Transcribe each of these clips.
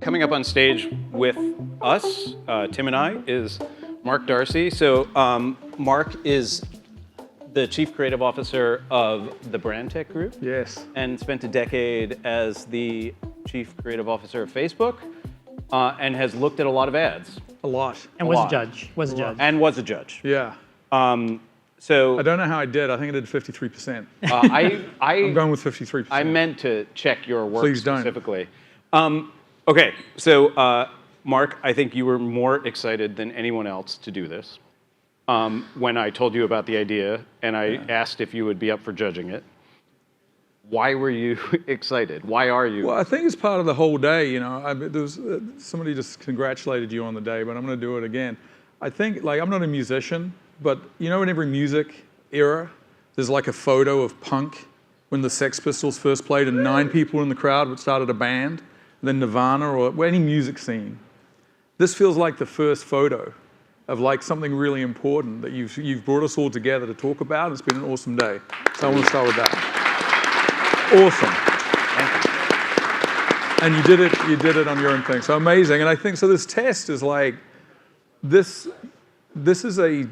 Coming up on stage with us, Tim and I, is Mark Darcy. So Mark is the Chief Creative Officer of the Brand Tech Group. Yes. And spent a decade as the Chief Creative Officer of Facebook, and has looked at a lot of ads. A lot. And was a judge. Was a judge. And was a judge. Yeah. So I don't know how I did. I think I did 53%. I'm going with 53%. I meant to check your work Please don't. specifically. Okay, so Mark, I think you were more excited than anyone else to do this when I told you about the idea and I asked if you would be up for judging it. Why were you excited? Why are you? Well, I think it's part of the whole day. You know, there was somebody just congratulated you on the day, but I'm going to do it again. I think, like, I'm not a musician, but you know, in every music era, there's like a photo of punk when the Sex Pistols first played and 9 people in the crowd started a band, then Nirvana or any music scene. This feels like the first photo of like something really important that you've brought us all together to talk about. It's been an awesome day. So I want to start with that. Awesome. And you did it on your own thing. So amazing. And I think, so this test is like, this is a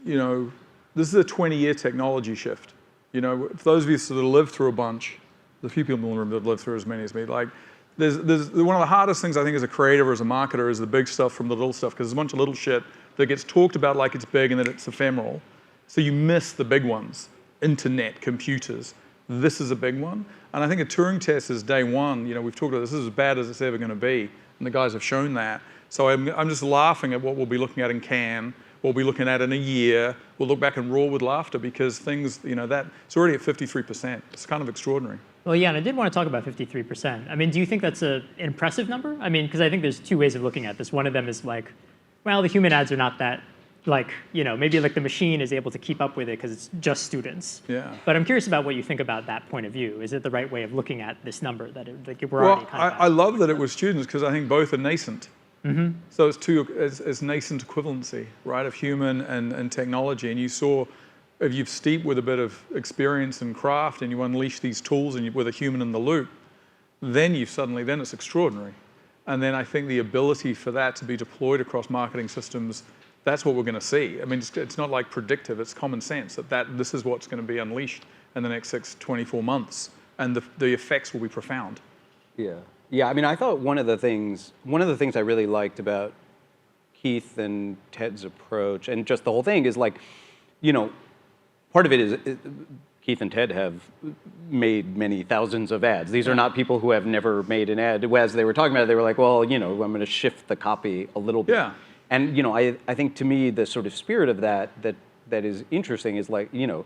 20-year technology shift. You know, for those of you that have lived through a bunch, the few people in the room that have lived through as many as me, like, there's one of the hardest things I think as a creator or as a marketer is the big stuff from the little stuff, because there's a bunch of little shit that gets talked about like it's big and that it's ephemeral. So you miss the big ones. Internet, computers. This is a big one. And I think a Turing test is day one. You know, we've talked about this is as bad as it's ever going to be. And the guys have shown that. So I'm just laughing at what we'll be looking at in Cannes, what we'll be looking at in a year. We'll look back and roar with laughter because things, you know, that it's already at 53%. It's kind of extraordinary. Well, yeah, and I did want to talk about 53%. I mean, do you think that's an impressive number? I mean, because I think there's 2 ways of looking at this. One of them is like, well, the human ads are not that, like, you know, maybe like the machine is able to keep up with it because it's just students. Yeah. But I'm curious about what you think about that point of view. Is it the right way of looking at this number that we're Well, already kind of I love that it was students because I think both are nascent. Mm-hmm. So it's nascent equivalency, right, of human and technology. And you saw, if you've steeped with a bit of experience and craft and you unleash these tools and with a human in the loop, then it's extraordinary. And then I think the ability for that to be deployed across marketing systems, that's what we're going to see. I mean, it's not like predictive, it's common sense that this is what's going to be unleashed in the next 24 months. And the effects will be profound. Yeah. Yeah, I mean, I thought one of the things I really liked about Keith and Ted's approach and just the whole thing is like, you know, part of it is Keith and Ted have made many thousands of ads. These are not people who have never made an ad. As they were talking about it, they were like, well, you know, I'm going to shift the copy a little bit. Yeah. And, you know, I think to me, the sort of spirit of that is interesting is like, you know,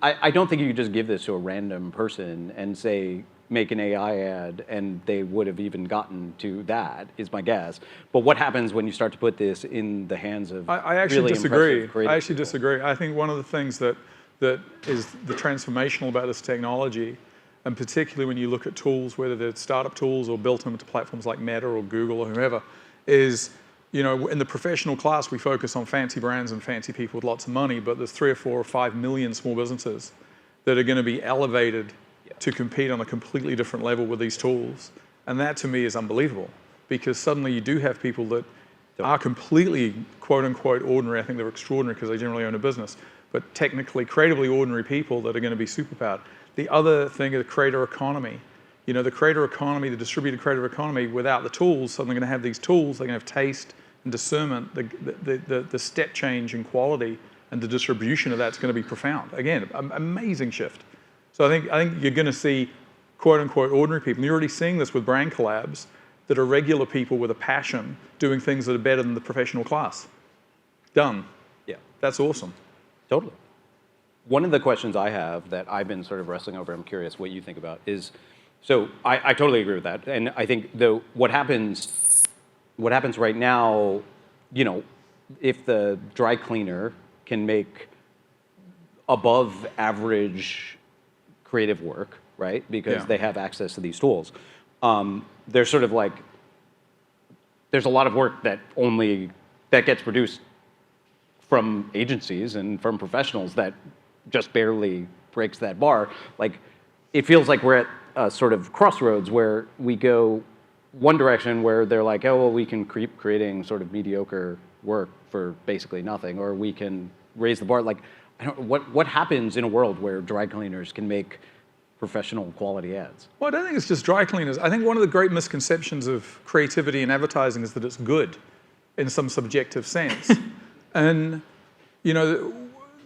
I don't think you could just give this to a random person and say, make an AI ad, and they would have even gotten to that, is my guess. But what happens when you start to put this in the hands of I actually really disagree. I actually people? disagree. I think one of the things that is the transformational about this technology, and particularly when you look at tools, whether they're startup tools or built into platforms like Meta or Google or whoever, is, you know, in the professional class, we focus on fancy brands and fancy people with lots of money, but there's 3 or 4 or 5 million small businesses that are going to be elevated to compete on a completely different level with these tools. And that to me is unbelievable because suddenly you do have people that are completely quote unquote ordinary. I think they're extraordinary because they generally own a business, but technically, creatively ordinary people that are going to be superpowered. The other thing is the creator economy. You know, the creator economy, the distributed creator economy, without the tools, suddenly going to have these tools, they're going to have taste and discernment, the step change in quality and the distribution of that's going to be profound. Again, amazing shift. So I think you're going to see quote unquote ordinary people. And you're already seeing this with brand collabs that are regular people with a passion doing things that are better than the professional class. Done. Yeah. That's awesome. Totally. One of the questions I have that I've been sort of wrestling over, I'm curious what you think about, is, so I totally agree with that. And I think what happens right now, you know, if the dry cleaner can make above average creative work, right? Because they have access to these tools. There's sort of like, there's a lot of work that gets produced from agencies and from professionals that just barely breaks that bar. Like, it feels like we're at a sort of crossroads where we go one direction where they're like, oh, well, we can keep creating sort of mediocre work for basically nothing, or we can raise the bar. Like, I don't, what happens in a world where dry cleaners can make professional quality ads? Well, I don't think it's just dry cleaners. I think one of the great misconceptions of creativity in advertising is that it's good in some subjective sense. And, you know,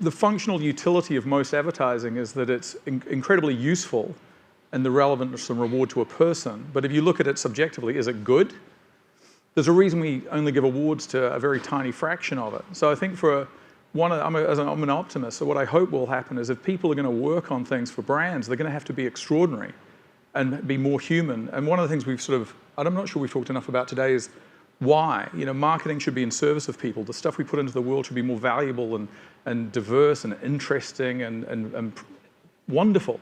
the functional utility of most advertising is that it's incredibly useful and the relevance and reward to a person. But if you look at it subjectively, is it good? There's a reason we only give awards to a very tiny fraction of it. So I think for I'm an optimist, so what I hope will happen is if people are going to work on things for brands, they're going to have to be extraordinary and be more human. And one of the things we've sort of, I'm not sure we've talked enough about today is why. You know, marketing should be in service of people. The stuff we put into the world should be more valuable and diverse and interesting and wonderful.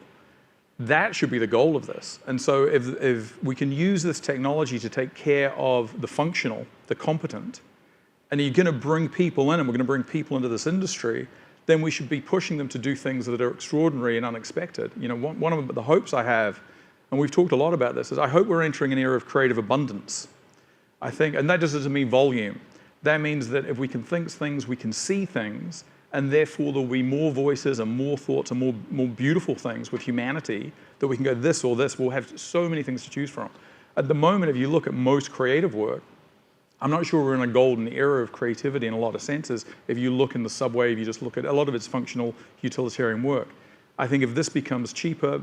That should be the goal of this. And so if we can use this technology to take care of the functional, the competent, and you're going to bring people in, and we're going to bring people into this industry, then we should be pushing them to do things that are extraordinary and unexpected. You know, one of the hopes I have, and we've talked a lot about this, is I hope we're entering an era of creative abundance. I think, and that doesn't mean volume. That means that if we can think things, we can see things, and therefore there'll be more voices and more thoughts and more beautiful things with humanity that we can go this or this. We'll have so many things to choose from. At the moment, if you look at most creative work, I'm not sure we're in a golden era of creativity in a lot of senses. If you look in the subway, if you just look at a lot of its functional utilitarian work. I think if this becomes cheaper,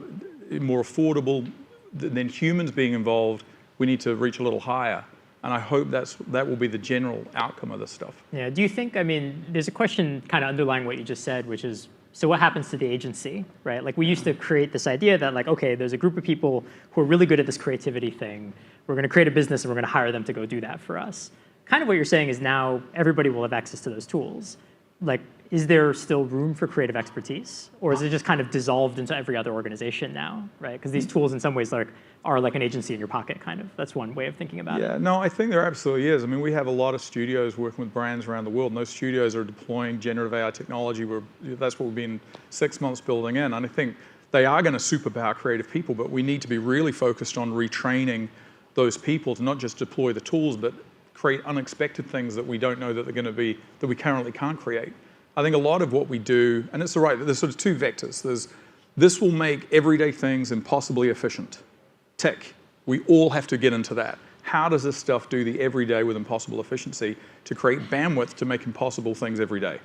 more affordable, then humans being involved, we need to reach a little higher. And I hope that will be the general outcome of this stuff. Yeah, do you think, I mean, there's a question kind of underlying what you just said, which is, so what happens to the agency, right? Like we used to create this idea that like, okay, there's a group of people who are really good at this creativity thing. We're going to create a business and we're going to hire them to go do that for us. Kind of what you're saying is now everybody will have access to those tools. Like, is there still room for creative expertise? Or is it just kind of dissolved into every other organization now, right? Because these tools in some ways are like an agency in your pocket, kind of. That's one way of thinking about it. Yeah, no, I think there absolutely is. I mean, we have a lot of studios working with brands around the world, and those studios are deploying generative AI technology. That's what we've been 6 months building in. And I think they are going to superpower creative people, but we need to be really focused on retraining those people to not just deploy the tools, but create unexpected things that we don't know that they're going to be, that we currently can't create. I think a lot of what we do, and it's right, there's sort of two vectors. This will make everyday things impossibly efficient. Tech, we all have to get into that. How does this stuff do the everyday with impossible efficiency to create bandwidth to make impossible things every day?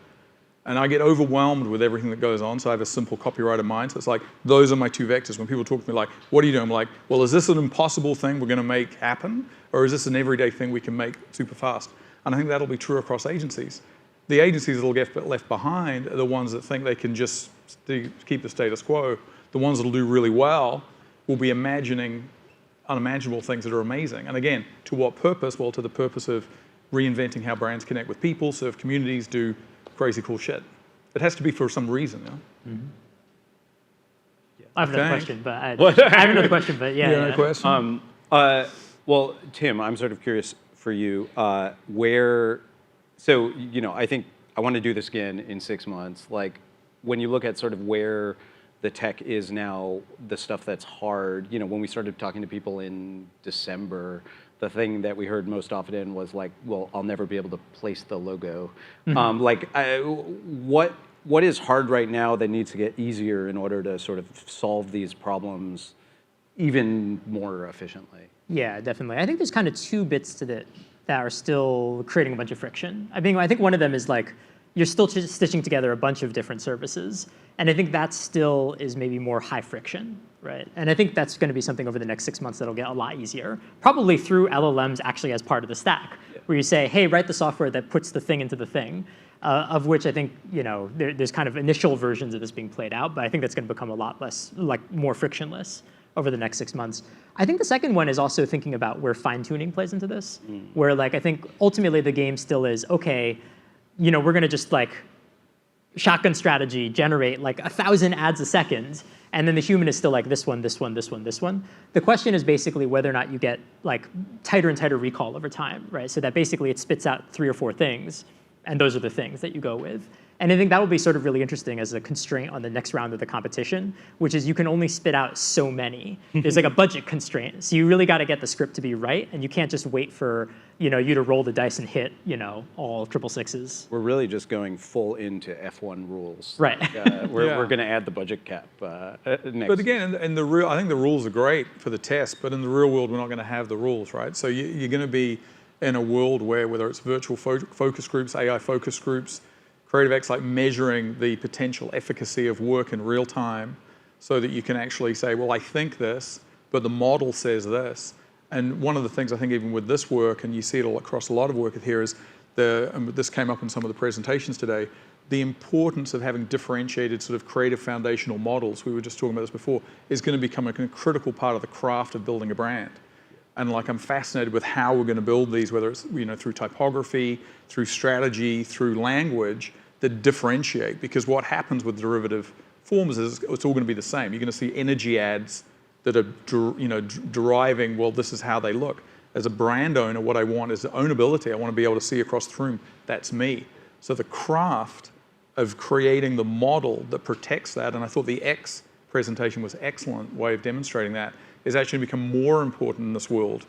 And I get overwhelmed with everything that goes on, so I have a simple copywriter mind. So it's like, those are my two vectors. When people talk to me like, what are you doing? I'm like, well, is this an impossible thing we're going to make happen? Or is this an everyday thing we can make super fast? And I think that'll be true across agencies. The agencies that will get left behind are the ones that think they can just keep the status quo. The ones that will do really well will be imagining unimaginable things that are amazing. And again, to what purpose? Well, to the purpose of reinventing how brands connect with people, serve communities, do crazy cool shit. It has to be for some reason. You know? Mm-hmm. Yeah. I have another question, but I have another question, but yeah. Another question? Well, Tim, I'm sort of curious for you, so, you know, I think I want to do this again in 6 months. Like, when you look at sort of where the tech is now, the stuff that's hard, you know, when we started talking to people in December, the thing that we heard most often was like, well, I'll never be able to place the logo. Mm-hmm. What is hard right now that needs to get easier in order to sort of solve these problems even more efficiently? Yeah, definitely. I think there's kind of two bits to that are still creating a bunch of friction. I think one of them is like, you're still stitching together a bunch of different services. And I think that still is maybe more high friction, right? And I think that's going to be something over the next 6 months that'll get a lot easier, probably through LLMs actually as part of the stack, where you say, hey, write the software that puts the thing into the thing, of which I think, you know, there's kind of initial versions of this being played out, but I think that's going to become a lot less, like more frictionless over the next 6 months. I think the second one is also thinking about where fine-tuning plays into this, where like I think ultimately the game still is, okay, you know, we're going to just like shotgun strategy generate like 1,000 ads a second, and then the human is still like this one, this one, this one, this one. The question is basically whether or not you get like tighter and tighter recall over time, right? So that basically it spits out 3 or 4 things, and those are the things that you go with. And I think that will be sort of really interesting as a constraint on the next round of the competition, which is you can only spit out so many. There's like a budget constraint. So you really got to get the script to be right, and you can't just wait for you to roll the dice and hit all 666s. We're really just going full into F1 rules. Right. We're going to add the budget cap next. But again, I think the rules are great for the test, but in the real world, we're not going to have the rules, right? So you're going to be in a world where, whether it's virtual focus groups, AI focus groups, Creative X, like measuring the potential efficacy of work in real time so that you can actually say, well, I think this, but the model says this. And one of the things I think even with this work, and you see it all across a lot of work here, is and this came up in some of the presentations today, the importance of having differentiated sort of creative foundational models, we were just talking about this before, is going to become a critical part of the craft of building a brand. And like, I'm fascinated with how we're going to build these, whether it's through typography, through strategy, through language, that differentiate. Because what happens with derivative forms is it's all going to be the same. You're going to see energy ads that are deriving, well, this is how they look. As a brand owner, what I want is ownability. I want to be able to see across the room, that's me. So the craft of creating the model that protects that, and I thought the X presentation was an excellent way of demonstrating that, is actually become more important in this world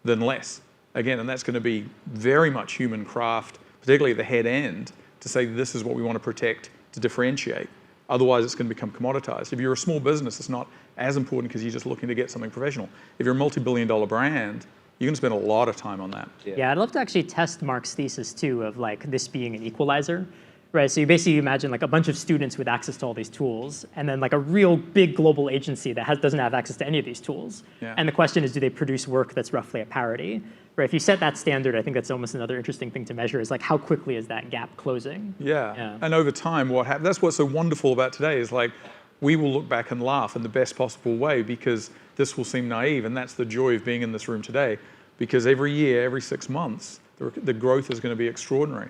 than less. Again, and that's going to be very much human craft, particularly at the head end, to say this is what we want to protect, to differentiate. Otherwise, it's going to become commoditized. If you're a small business, it's not as important because you're just looking to get something professional. If you're a multi-billion-dollar brand, you're going to spend a lot of time on that. Yeah, I'd love to actually test Mark's thesis too of like this being an equalizer. Right, so you basically imagine like a bunch of students with access to all these tools, and then like a real big global agency that doesn't have access to any of these tools. Yeah. And the question is, do they produce work that's roughly at parity? Right, if you set that standard, I think that's almost another interesting thing to measure is like how quickly is that gap closing? Yeah. And over time, what happens, that's what's so wonderful about today is like, we will look back and laugh in the best possible way because this will seem naive, and that's the joy of being in this room today. Because every year, every 6 months, the growth is going to be extraordinary.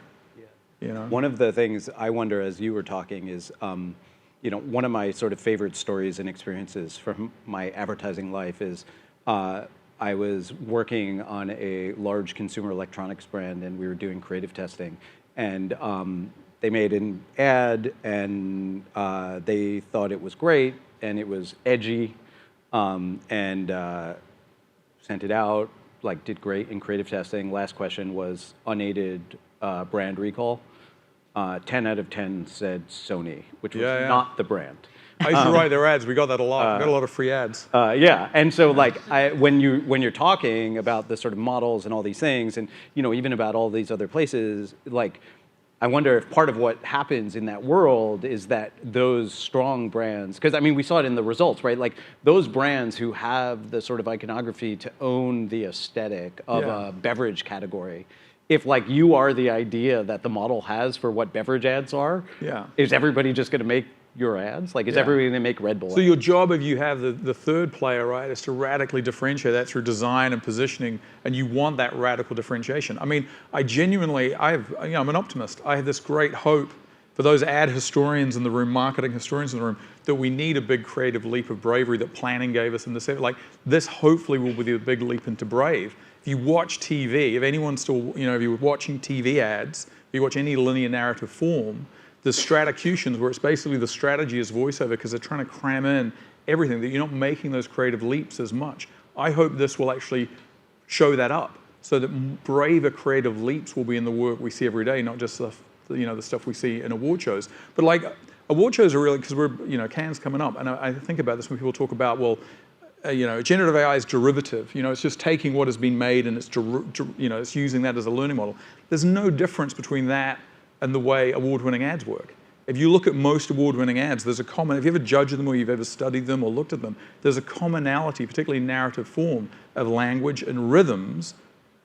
One of the things I wonder as you were talking is, one of my sort of favorite stories and experiences from my advertising life is I was working on a large consumer electronics brand, and we were doing creative testing. And they made an ad, and they thought it was great, and it was edgy, and sent it out, like did great in creative testing. Last question was unaided brand recall. 10 out of 10 said Sony, which was not the brand. I used to write their ads. We got that a lot. We got a lot of free ads. And so like when you're talking about the sort of models and all these things, and even about all these other places, like I wonder if part of what happens in that world is that those strong brands, because I mean we saw it in the results, right? Like those brands who have the sort of iconography to own the aesthetic of a beverage category. If like you are the idea that the model has for what beverage ads are, is everybody just going to make your ads? Like is everybody going to make Red Bull So ads? your job, if you have the third player, right, is to radically differentiate that through design and positioning, and you want that radical differentiation. I mean, I genuinely, I'm an optimist. I have this great hope for those ad historians in the room, marketing historians in the room, that we need a big creative leap of bravery that planning gave us in the 70s. Like this hopefully will be the big leap into brave. If you watch TV, if anyone's still, if you're watching TV ads, if you watch any linear narrative form, the stratacutions where it's basically the strategy is voiceover because they're trying to cram in everything, that you're not making those creative leaps as much. I hope this will actually show that up so that braver creative leaps will be in the work we see every day, not just the stuff we see in award shows. But like award shows are really, because we're, Cannes coming up, and I think about this when people talk about, well, generative AI is derivative. It's just taking what has been made and it's using that as a learning model. There's no difference between that and the way award-winning ads work. If you look at most award-winning ads, there's a common, if you ever judged them or you've ever studied them or looked at them, there's a commonality, particularly in narrative form, of language and rhythms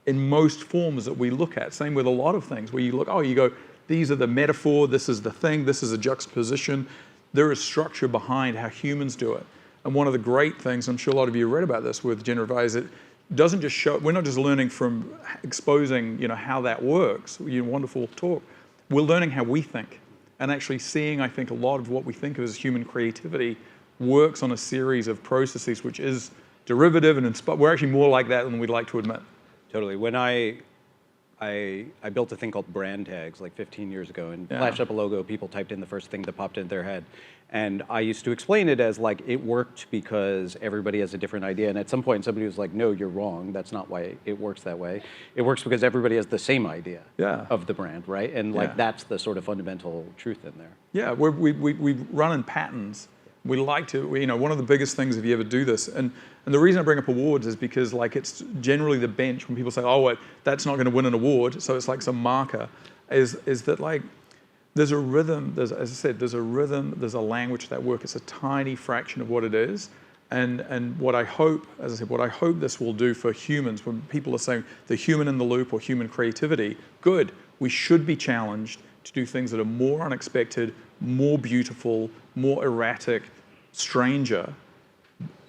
in most forms that we look at. Same with a lot of things where you look, you go, these are the metaphor, this is the thing, this is a juxtaposition. There is structure behind how humans do it. And one of the great things, I'm sure a lot of you read about this with generative AI, is it doesn't just show, we're not just learning from exposing, how that works, wonderful talk. We're learning how we think and actually seeing, I think, a lot of what we think of as human creativity works on a series of processes, which is derivative and we're actually more like that than we'd like to admit. Totally. When I I built a thing called brand tags like 15 years ago and Yeah. flashed up a logo. People typed in the first thing that popped into their head. And I used to explain it as like it worked because everybody has a different idea. And at some point somebody was like, no, you're wrong. That's not why it works that way. It works because everybody has the same idea of the brand, right? And like that's the sort of fundamental truth in there. Yeah, we run in patterns. We like to, one of the biggest things if you ever do this, and the reason I bring up awards is because like it's generally the bench when people say, oh, wait, that's not going to win an award, so it's like some marker, is that like there's a rhythm, as I said, there's a rhythm, there's a language that work. It's a tiny fraction of what it is. And what I hope, as I said, what I hope this will do for humans, when people are saying the human in the loop or human creativity, good, we should be challenged to do things that are more unexpected, more beautiful, more erratic, stranger,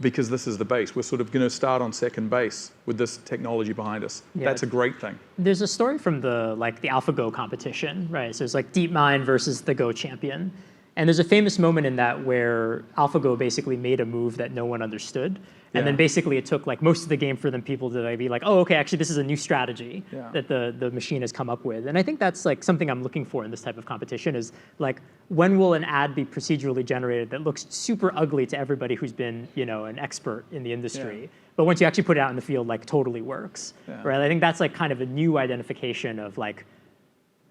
because this is the base. We're sort of going to start on second base with this technology behind us. Yeah. That's a great thing. There's a story from the AlphaGo competition, right? So it's like DeepMind versus the Go champion. And there's a famous moment in that where AlphaGo basically made a move that no one understood. And then basically it took like most of the game for them people to like be like, oh, okay, actually this is a new strategy that the machine has come up with. And I think that's like something I'm looking for in this type of competition is like, when will an ad be procedurally generated that looks super ugly to everybody who's been, an expert in the industry? But once you actually put it out in the field, like totally works, right? I think that's like kind of a new identification of like,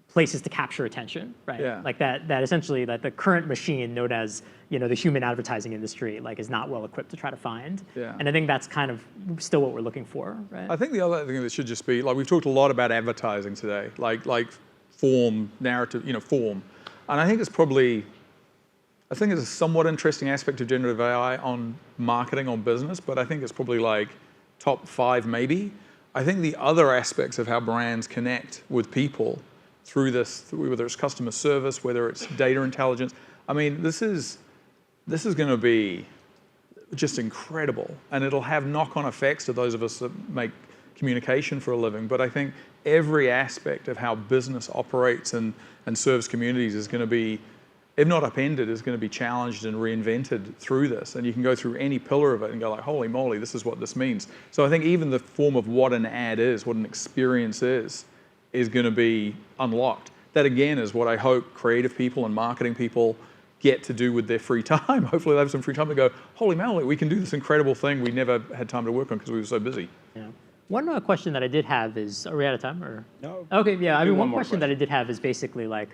places to capture attention, right? Yeah. Like that essentially that the current machine known as the human advertising industry like is not well equipped to try to find. Yeah. And I think that's kind of still what we're looking for, right? I think the other thing that should just be, like we've talked a lot about advertising today, like form, narrative, form. And I think it's a somewhat interesting aspect of generative AI on marketing, on business, but I think it's probably like top 5 maybe. I think the other aspects of how brands connect with people through this, whether it's customer service, whether it's data intelligence. I mean, this is going to be just incredible, and it'll have knock-on effects to those of us that make communication for a living. But I think every aspect of how business operates and serves communities is going to be, if not upended, is going to be challenged and reinvented through this. And you can go through any pillar of it and go like, holy moly, this is what this means. So I think even the form of what an ad is, what an experience is going to be unlocked. That again is what I hope creative people and marketing people get to do with their free time. Hopefully they have some free time to go, holy moly, we can do this incredible thing we never had time to work on because we were so busy. Yeah. One question that I did have is, are we out of time or? No. Okay, yeah, I Do mean, one more question that I did have is basically like,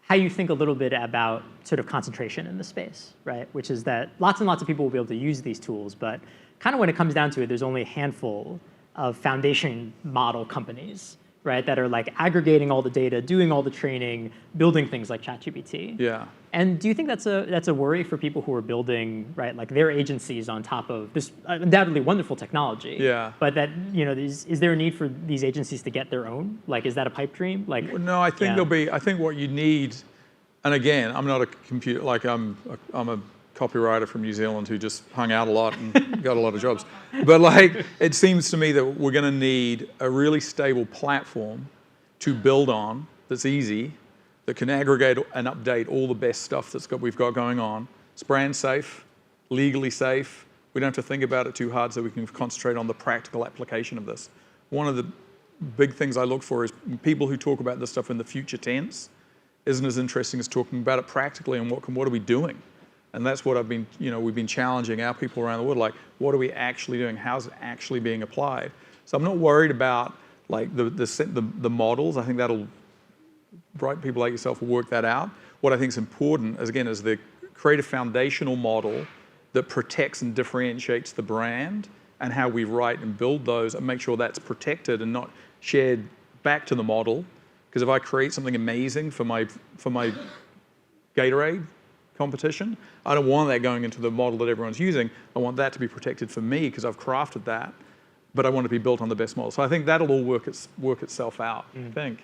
how you think a little bit about sort of concentration in the space, right? Which is that lots and lots of people will be able to use these tools, but kind of when it comes down to it, there's only a handful of foundation model companies, right, that are like aggregating all the data, doing all the training, building things like ChatGPT. Yeah. And do you think that's a worry for people who are building, right, like their agencies on top of this undoubtedly wonderful technology? Yeah. But that, is there a need for these agencies to get their own? Like, is that a pipe dream? Like, No, I think I think what you need, and again, I'm not a computer, like I'm a copywriter from New Zealand who just hung out a lot and got a lot of jobs. But like, it seems to me that we're going to need a really stable platform to build on that's easy, that can aggregate and update all the best stuff we've got going on. It's brand safe, legally safe. We don't have to think about it too hard, so we can concentrate on the practical application of this. One of the big things I look for is people who talk about this stuff in the future tense isn't as interesting as talking about it practically and what are we doing. And that's what we've been challenging our people around the world, like, what are we actually doing? How's it actually being applied? So I'm not worried about like the models. I think that'll, bright people like yourself will work that out. What I think is important, is the create a foundational model that protects and differentiates the brand and how we write and build those and make sure that's protected and not shared back to the model. Because if I create something amazing for my Gatorade competition, I don't want that going into the model that everyone's using. I want that to be protected for me because I've crafted that, but I want it to be built on the best model. So I think that'll all work itself out, I think.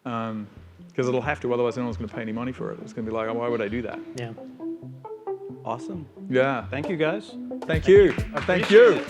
Because it'll have to, otherwise no one's going to pay any money for it. It's going to be like, oh, why would I do that? Yeah. Awesome. Yeah. Thank you, guys. Thank you. Thank you.